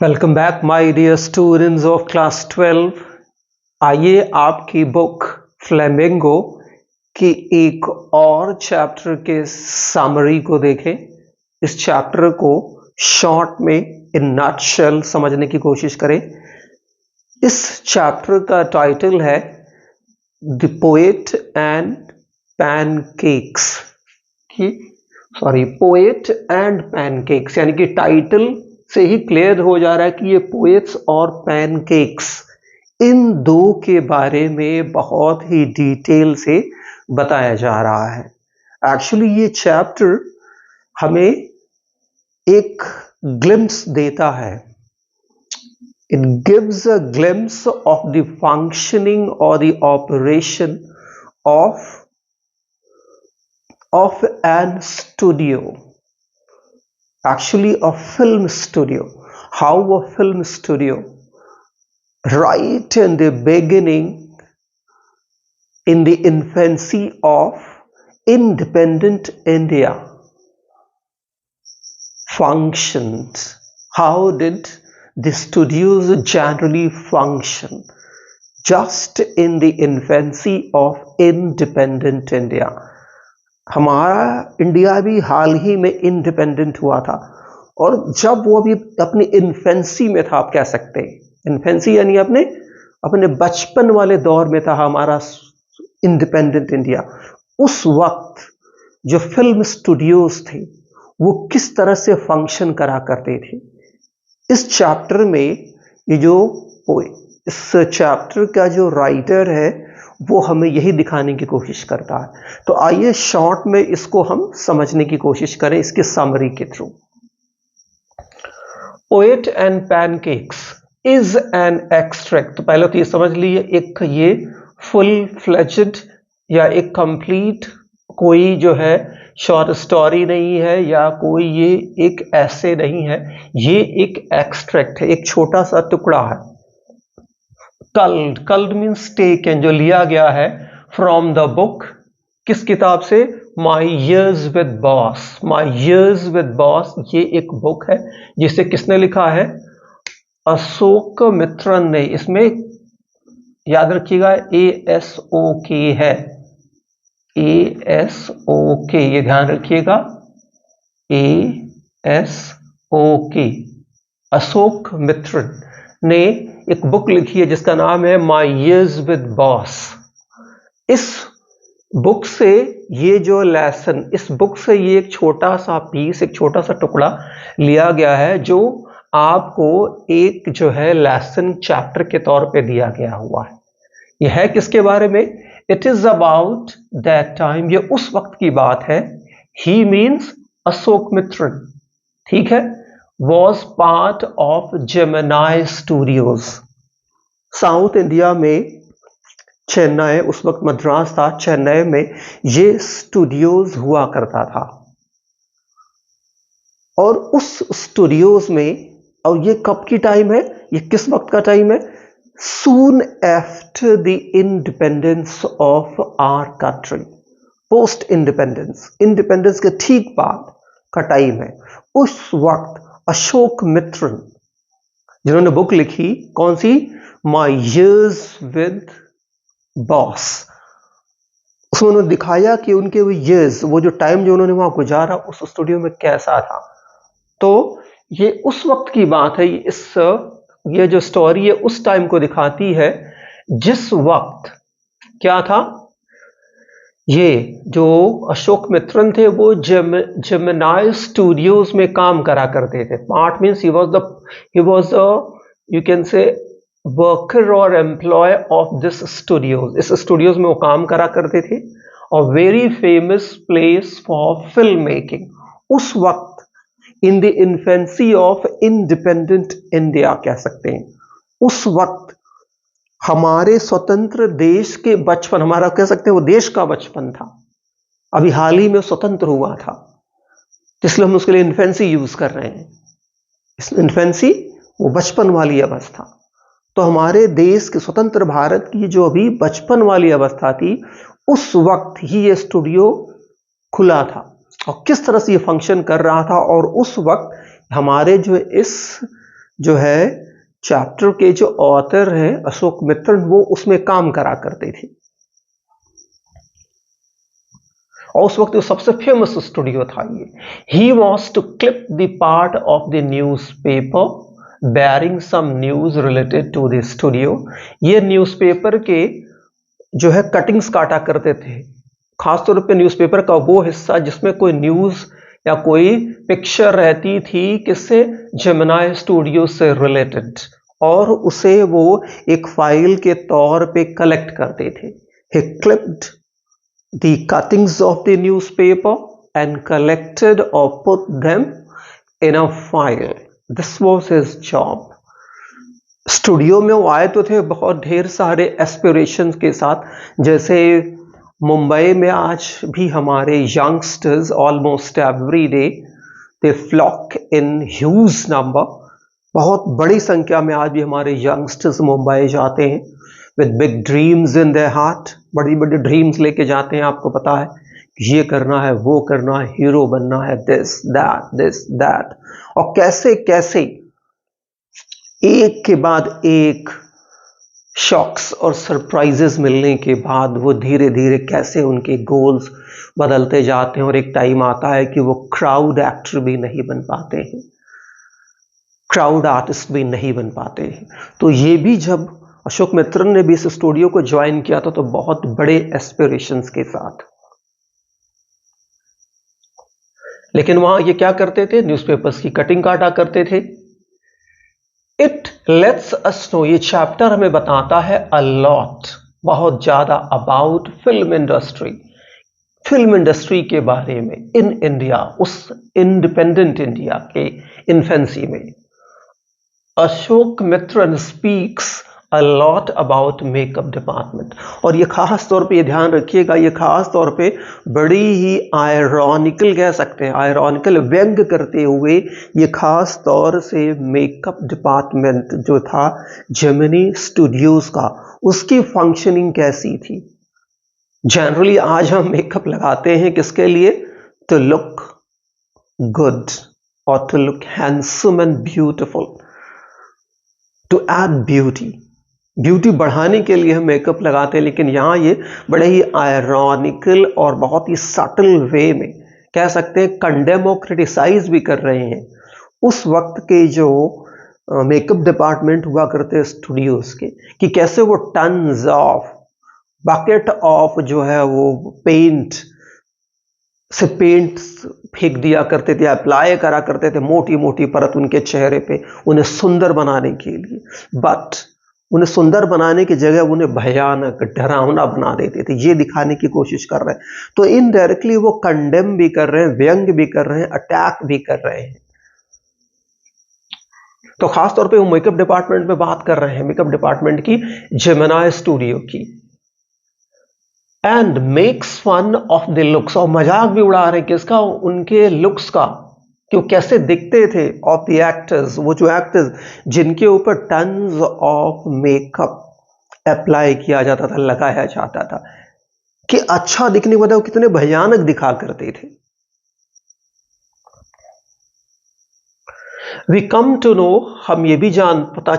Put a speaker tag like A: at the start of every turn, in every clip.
A: Welcome back my dear students of class 12। आइए आपकी book flamingo की एक और चैप्टर के समरी को देखें। इस चैप्टर को शॉर्ट में इन नटशेल समझने की कोशिश करें। इस चैप्टर का टाइटल है the poet and pancakes poet and pancakes, यानी कि टाइटल से ही क्लियर हो जा रहा है कि ये पोएट्स और पैनकेक्स, इन दो के बारे में बहुत ही डिटेल से बताया जा रहा है। एक्चुअली ये चैप्टर हमें एक ग्लिम्स देता है। It gives a glimpse of the functioning और the operation of an studio, actually a film studio. How a film studio, right in the beginning, in the infancy of independent India, functioned. How did the studios generally function just in the infancy of independent India? हमारा India भी हाल ही में independent हुआ था, और जब वो भी अपनी इन्फेंसी में था, आप कह सकते हैं इन्फेंसी यानी अपने बचपन वाले दौर में था हमारा इंडिपेंडेंट इंडिया। उस वक्त जो फिल्म स्टूडियोज थे वो किस तरह से फंक्शन करा करते थे, इस चैप्टर में इस चैप्टर का जो राइटर है वो हमें यही दिखाने की कोशिश करता है। तो आइए शॉर्ट में इसको हम समझने की कोशिश करें इसके समरी के through. Poet and pancakes is an extract. तो पहले तो ये समझ लीजिए, एक ये फुल फ्लेज्ड या एक कंप्लीट कोई जो है शॉर्ट स्टोरी नहीं है, या कोई ये एक ऐसे नहीं है, ये एक एक्सट्रैक्ट है, एक छोटा सा टुकड़ा है। कल्ड मीन्स टेकन, जो लिया गया है फ्रॉम द बुक, किस किताब से? My years with boss. My years with boss ये एक बुक है जिसे किसने लिखा है? अशोक मित्रन ने। इसमें याद रखिएगा ASOK है, ASOK, ये ध्यान रखिएगा, ASOK। अशोक मित्रन ने एक बुक लिखी है जिसका नाम है माई ईयर्स विद बॉस। इस बुक से ये जो लेसन, इस बुक से ये एक छोटा सा पीस, एक छोटा सा टुकड़ा लिया गया है जो आपको एक जो है लेसन चैप्टर के तौर पे दिया गया हुआ है। यह है किसके बारे में? It is about that time, ये उस वक्त की बात है। ही मीन्स अशोक मित्रन, ठीक है, was part of Gemini Studios। South India में चेन्नई, उस वक्त मद्रास था, चेन्नई में ये स्टूडियोज हुआ करता था। और उस स्टूडियोज में, और ये कब की टाइम है, ये किस वक्त का टाइम है? Soon after the independence of our country, post independence, independence के ठीक बाद का टाइम है। उस वक्त अशोक मित्रन जिन्होंने बुक लिखी, कौन सी? माई ईयर्स विद बॉस, उसमें उन्होंने दिखाया कि उनके वो ईयर्स, वो जो टाइम जो उन्होंने वहां गुजारा उस स्टूडियो में कैसा था। तो ये उस वक्त की बात है। ये जो स्टोरी है उस टाइम को दिखाती है जिस वक्त क्या था, ये जो अशोक मित्रन थे वो जेमिनाई स्टूडियोज में काम करा करते थे। Part means he was you can say worker और एम्प्लॉय ऑफ दिस स्टूडियोज। इस स्टूडियोज में वो काम करा करते थे। और very famous place for film making उस वक्त, in the infancy of independent India कह सकते हैं। उस वक्त हमारे स्वतंत्र देश के बचपन, हमारा कह सकते हैं वो देश का बचपन था, अभी हाल ही में स्वतंत्र हुआ था, इसलिए हम उसके लिए इन्फेंसी यूज कर रहे हैं। इस इन्फेंसी वो बचपन वाली अवस्था, तो हमारे देश के स्वतंत्र भारत की जो अभी बचपन वाली अवस्था थी, उस वक्त ही ये स्टूडियो खुला था और किस तरह से ये फंक्शन कर रहा था। और उस वक्त हमारे जो इस जो है चैप्टर के जो ऑथर हैं अशोक मित्तल, वो उसमें काम करा करते थे और उस वक्त सबसे फेमस स्टूडियो था ये. He was to clip the part of the newspaper bearing some news related to the studio. ये न्यूज़पेपर के जो है कटिंग्स काटा करते थे, खासतौर पे न्यूज़पेपर का वो हिस्सा जिसमें कोई न्यूज या कोई पिक्चर रहती थी किससे, जेमिनी स्टूडियो से रिलेटेड, और उसे वो एक फाइल के तौर पे कलेक्ट करते थे. ही clipped the cuttings of the newspaper and collected or put them in a file. This was his job. Studio में वो आए तो थे बहुत ढेर सारे एस्पिरेशंस के साथ, जैसे मुंबई में आज भी हमारे youngsters almost every day they flock in huge number. बहुत बड़ी संख्या में आज भी हमारे यंगस्टर्स मुंबई जाते हैं with big dreams in their heart. बड़ी बड़ी ड्रीम्स लेके जाते हैं, आपको पता है ये करना है, वो करना है, हीरो बनना है, दिस दैट. और कैसे कैसे एक के बाद एक शॉक्स और सरप्राइजेस मिलने के बाद वो धीरे धीरे कैसे उनके गोल्स बदलते जाते हैं और एक टाइम आता है कि वो क्राउड एक्टर भी नहीं बन पाते हैं, क्राउड आर्टिस्ट भी नहीं बन पाते हैं. तो ये भी जब अशोक मित्तल ने भी इस स्टूडियो को ज्वाइन किया था तो बहुत बड़े एस्पिरेशंस के साथ. लेकिन वहां ये क्या करते थे, न्यूज़पेपर्स की कटिंग काटा करते थे. इट लेट्स अस नो, ये चैप्टर हमें बताता है अ लॉट, बहुत ज्यादा about film industry, film industry के बारे में इन इंडिया, उस इंडिपेंडेंट इंडिया के इन्फेंसी में. Ashok Mittal speaks a lot about makeup department. और ये खास तौर पे ये ध्यान रखिएगा, ये खास तौर पे बड़ी ही आयरॉनिकल कह सकते हैं, आयरॉनिकल व्यंग करते हुए ये खास तौर से मेकअप डिपार्टमेंट जो था जेमिनी स्टूडियोज का, उसकी फंक्शनिंग कैसी थी. जनरली आज हम मेकअप लगाते हैं किसके लिए, टू लुक गुड और to look handsome and beautiful, to add beauty बढ़ाने के लिए हम मेकअप लगाते हैं. लेकिन यहाँ ये बड़े ही आयरॉनिकल और बहुत ही सटल वे में कह सकते हैं कंडेम और क्रिटिसाइज भी कर रहे हैं उस वक्त के जो मेकअप डिपार्टमेंट हुआ करते स्टूडियोज के, कि कैसे वो टन्स ऑफ बकेट ऑफ जो है वो पेंट से पेंट फेंक दिया करते थे, अप्लाई करा करते थे मोटी मोटी परत उनके चेहरे पे उन्हें सुंदर बनाने के लिए. बट उन्हें सुंदर बनाने की जगह उन्हें भयानक डरावना बना देते थे, ये दिखाने की कोशिश कर रहे हैं. तो इनडायरेक्टली वो कंडेम भी कर रहे हैं, व्यंग भी कर रहे हैं, अटैक भी कर रहे हैं. तो खासतौर पे वो मेकअप डिपार्टमेंट में बात कर रहे हैं, मेकअप डिपार्टमेंट की, जेमिनी स्टूडियो की. And makes fun of the looks, और मजाक भी उड़ा रहे हैं किसका, उनके लुक्स का, कि वो कैसे दिखते थे, ऑफ द एक्टर्स, वो जो एक्टर्स जिनके ऊपर टन्स ऑफ मेकअप अप्लाई किया जाता था, लगाया जाता था, कि अच्छा दिखने वाले वो कितने भयानक दिखा करते थे. वी कम टू नो, हम ये भी हमें पता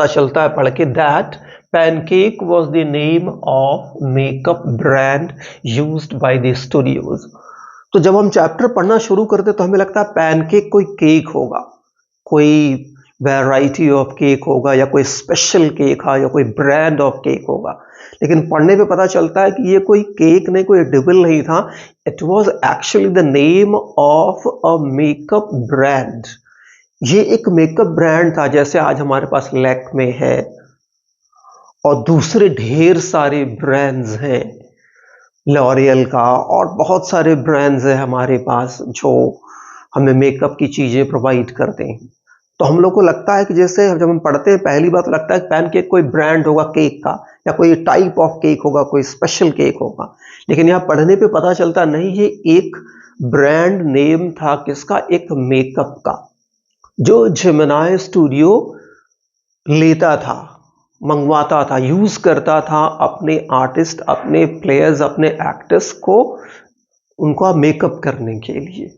A: चलता है पढ़ के, that pancake was the name of makeup brand used by the studios. तो जब हम चैप्टर पढ़ना शुरू करते तो हमें लगता है पैनकेक कोई केक होगा, कोई वैरायटी ऑफ केक होगा, या कोई स्पेशल केक है, या कोई ब्रांड ऑफ केक होगा. लेकिन पढ़ने पे पता चलता है कि ये कोई केक नहीं, कोई डिबल नहीं था. It was actually the name of a makeup brand. ये एक मेकअप ब्रांड था, जैसे आज हमारे पास लैक्मे है और दूसरे ढेर सारे ब्रांड्स हैं, लॉरियल का, और बहुत सारे ब्रांड्स हैं हमारे पास जो हमें मेकअप की चीजें प्रोवाइड करते हैं. तो हम लोग को लगता है कि जैसे जब हम पढ़ते हैं पहली बार तो लगता है कि पैनकेक कोई ब्रांड होगा केक का, या कोई टाइप ऑफ केक होगा, कोई स्पेशल केक होगा. लेकिन यहाँ पढ़ने पे पता चलता नहीं, ये एक ब्रांड नेम था किसका, एक मेकअप का, जो जेमिनी स्टूडियो लेता था, मंगवाता था, यूज करता था अपने आर्टिस्ट, अपने प्लेयर्स, अपने एक्टर्स को, उनको मेकअप करने के लिए.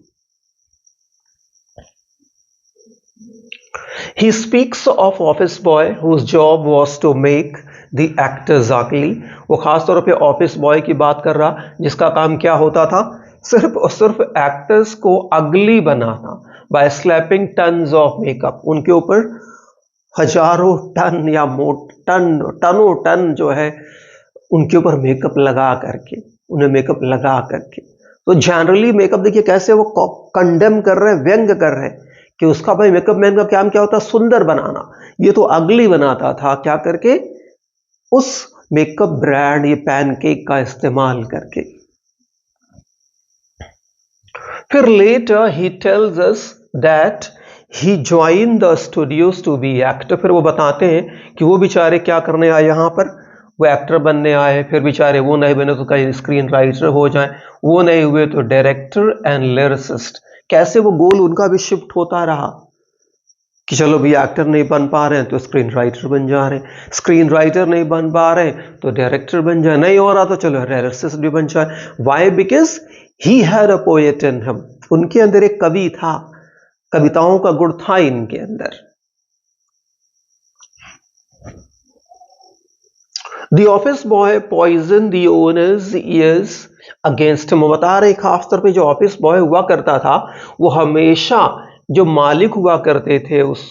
A: He speaks of office boy whose job was to make the actors ugly. वो खास तौर पे ऑफिस बॉय की बात कर रहा जिसका काम क्या होता था, सिर्फ और सिर्फ एक्टर्स को अगली बनाना, by slapping tons of makeup, उनके ऊपर हजारों टन या टनों टन जो है उनके ऊपर मेकअप लगा करके, उन्हें मेकअप लगा करके। तो जनरली मेकअप देखिए कैसे वो कंडेम कर रहे हैं, व्यंग कर रहे हैं कि उसका भाई मेकअप मैन का काम क्या होता है, सुंदर बनाना। ये तो अगली बनाता था, क्या करके, उस मेकअप ब्रांड ये पैनकेक का इस्तेमाल करके। फिर later he tells us that he join the studios to be actor. फिर वो बताते हैं कि वो बेचारे क्या करने आए यहाँ पर, वो एक्टर बनने आए। फिर बेचारे वो नहीं बने तो कहीं स्क्रीन राइटर हो जाए, वो नहीं हुए तो डायरेक्टर एंड लिरिसिस्ट। कैसे वो गोल उनका भी शिफ्ट होता रहा कि चलो भी एक्टर नहीं बन पा रहे हैं तो स्क्रीन राइटर बन जा रहे हैं, स्क्रीन राइटर नहीं बन पा रहे हैं तो डायरेक्टर बन जाए, नहीं हो रहा तो चलो लिरिसिस्ट भी बन जाए। Why? Because he had a poet in him. उनके अंदर एक कवि था, कविताओं का गुण था इनके अंदर। The office boy poisoned the owner's ears against him। बता रहे खास तौर पे जो ऑफिस बॉय हुआ करता था वो हमेशा जो मालिक हुआ करते थे उस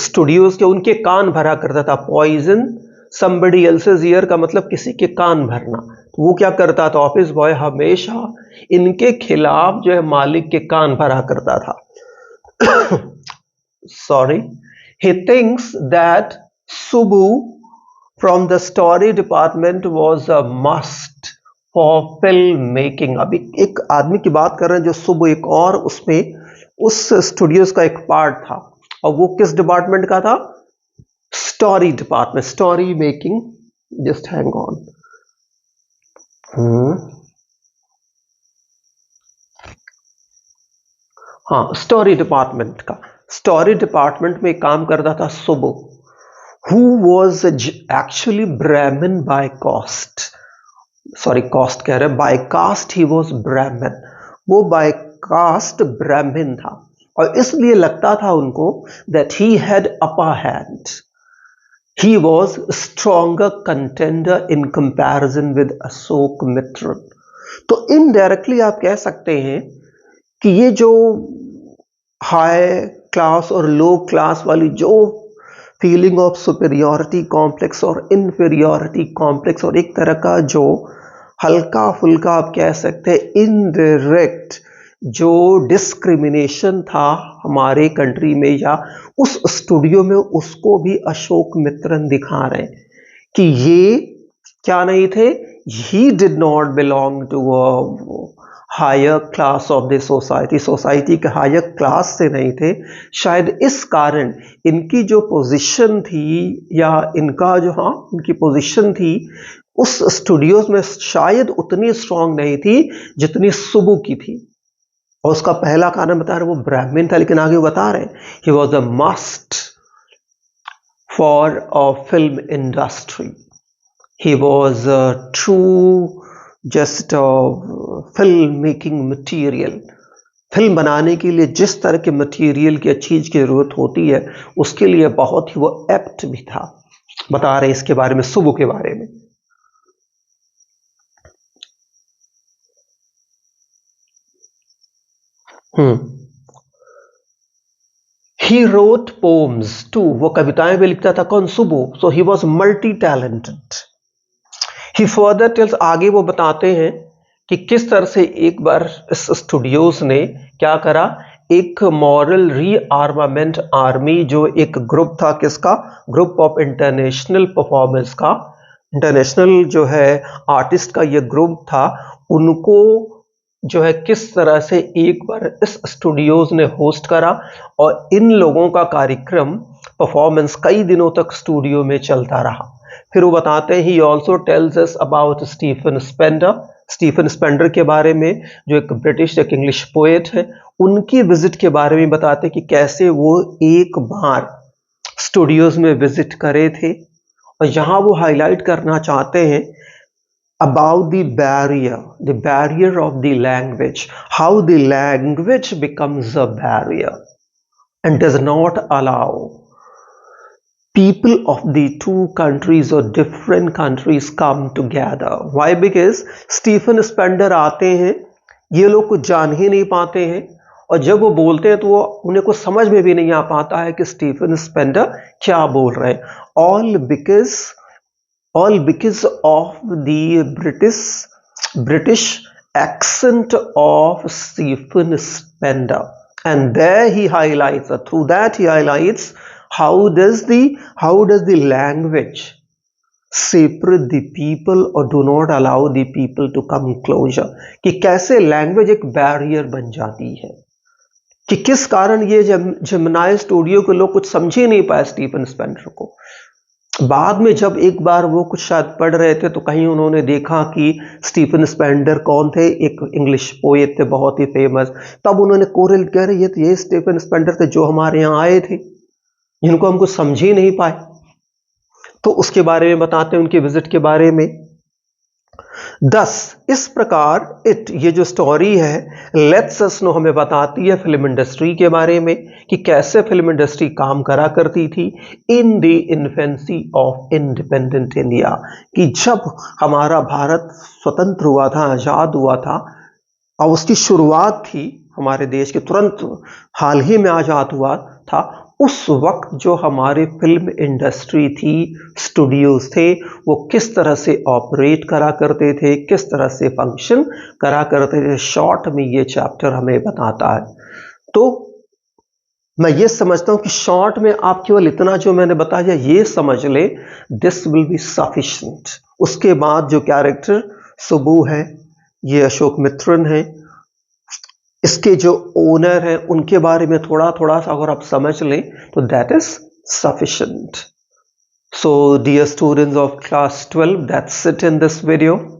A: स्टूडियोज के, उनके कान भरा करता था। पॉइजन somebody else's ear का मतलब किसी के कान भरना। तो वो क्या करता था, ऑफिस बॉय हमेशा इनके खिलाफ जो है मालिक के कान भरा करता था। Sorry. He thinks that Subbu from the story department was a must for film making। अभी एक आदमी की बात कर रहे हैं जो सुबु, एक और उसमें उस स्टूडियोज का एक पार्ट था, और वो किस डिपार्टमेंट का था, story department, story making. Just hang on. हाँ, स्टोरी डिपार्टमेंट का, स्टोरी डिपार्टमेंट में काम करता था सुबु, who was actually Brahmin by caste, sorry caste कह रहे, by caste he was Brahmin। वो by caste ब्राह्मण था और इसलिए लगता था उनको that he had upper hand, he was stronger contender in comparison with Ashok Mitra। तो इनडायरेक्टली आप कह सकते हैं कि ये जो हाई क्लास और लो क्लास वाली जो फीलिंग ऑफ सुपेरियोरिटी कॉम्प्लेक्स और इन्फीरियोरिटी कॉम्प्लेक्स, और एक तरह का जो हल्का फुल्का आप कह सकते हैं इनडायरेक्ट जो डिस्क्रिमिनेशन था हमारे कंट्री में या उस स्टूडियो में, उसको भी अशोक मित्रन दिखा रहे हैं कि ये क्या नहीं थे, he did not belong to higher class of the society, society के हायर क्लास से नहीं थे। शायद इस कारण इनकी जो पोजीशन थी या इनका जो, हाँ, इनकी पोजीशन थी उस स्टूडियोज में शायद उतनी स्ट्रांग नहीं थी जितनी सुबु की थी। और उसका पहला कारण बता रहे वो ब्राह्मण था, लेकिन आगे बता रहे he was a must for a film industry, he was a true just film making material. Film बनाने के लिए जिस तरह के मटीरियल की चीज की जरूरत होती है उसके लिए बहुत ही वो एप्ट भी था। बता रहे इसके बारे में, सुबु के बारे में। ही रोट पोम्स टू, वो कविताएं भी लिखता था, कौन, Subu. So he was multi talented. He further tells, आगे वो बताते हैं कि किस तरह से एक बार इस स्टूडियोज ने क्या करा, एक मॉरल रीआर्मामेंट आर्मी, जो एक ग्रुप था, किसका, ग्रुप ऑफ इंटरनेशनल परफॉर्मेंस का, इंटरनेशनल जो है आर्टिस्ट का ये ग्रुप था, उनको जो है किस तरह से एक बार इस स्टूडियोज ने होस्ट करा और इन लोगों का कार्यक्रम परफॉर्मेंस कई दिनों तक स्टूडियो में चलता रहा। फिर वो बताते हैं, he also tells us about Stephen Spender, Stephen Spender के बारे में, जो एक ब्रिटिश एक इंग्लिश पोएट है, उनकी विजिट के बारे में बताते हैं कि कैसे वो एक बार स्टूडियोज में विजिट करे थे। और यहां वो हाईलाइट करना चाहते हैं about the barrier of the language, how the language becomes a barrier। and does not allow people of the two countries or different countries come together. Why? Because Stephen Spender आते हैं, ये लोग कुछ जान ही नहीं पाते हैं, और जब वो बोलते हैं तो वो उन्हें कुछ समझ में भी नहीं आ पाता है कि स्टीफन स्पेंडर क्या बोल रहे हैं. All because of the British accent of Stephen Spender, and there he highlights, through that he highlights how does the language separate the people or do not allow the people to come closer, कि कैसे language एक barrier बन जाती है, कि किस कारण ये जेमिनी स्टूडियो के लोग कुछ समझ ही नहीं पाए स्टीफन स्पेंडर को. बाद में जब एक बार वो कुछ शायद पढ़ रहे थे तो कहीं उन्होंने देखा कि स्टीफन स्पेंडर कौन थे, एक इंग्लिश पोएट थे बहुत ही फेमस. तब उन्होंने कोरल कह रहे ये स्टीफन स्पेंडर थे जो हमारे यहाँ आए थे, जिनको हम कुछ समझ ही नहीं पाए. तो उसके बारे में बताते हैं, उनके विजिट के बारे में. 10 इस प्रकार ये जो स्टोरी है लेट्स अस नो, हमें बताती है फिल्म इंडस्ट्री के बारे में कि कैसे फिल्म इंडस्ट्री काम करा करती थी in the infancy of independent India, कि जब हमारा भारत स्वतंत्र हुआ था, आजाद हुआ था, और उसकी शुरुआत थी हमारे देश के तुरंत हाल ही में आजाद हुआ था, उस वक्त जो हमारी फिल्म इंडस्ट्री थी, स्टूडियोज थे, वो किस तरह से ऑपरेट करा करते थे, किस तरह से फंक्शन करा करते थे. शॉर्ट में ये चैप्टर हमें बताता है. तो मैं ये समझता हूं कि शॉर्ट में आप केवल इतना जो मैंने बताया ये समझ ले, दिस विल बी सफिशिएंट. उसके बाद जो कैरेक्टर सुबू है, ये अशोक मित्रन है, इसके जो ओनर हैं उनके बारे में थोड़ा थोड़ा सा अगर आप समझ लें तो that is sufficient. So dear students of class 12, that's it in this video.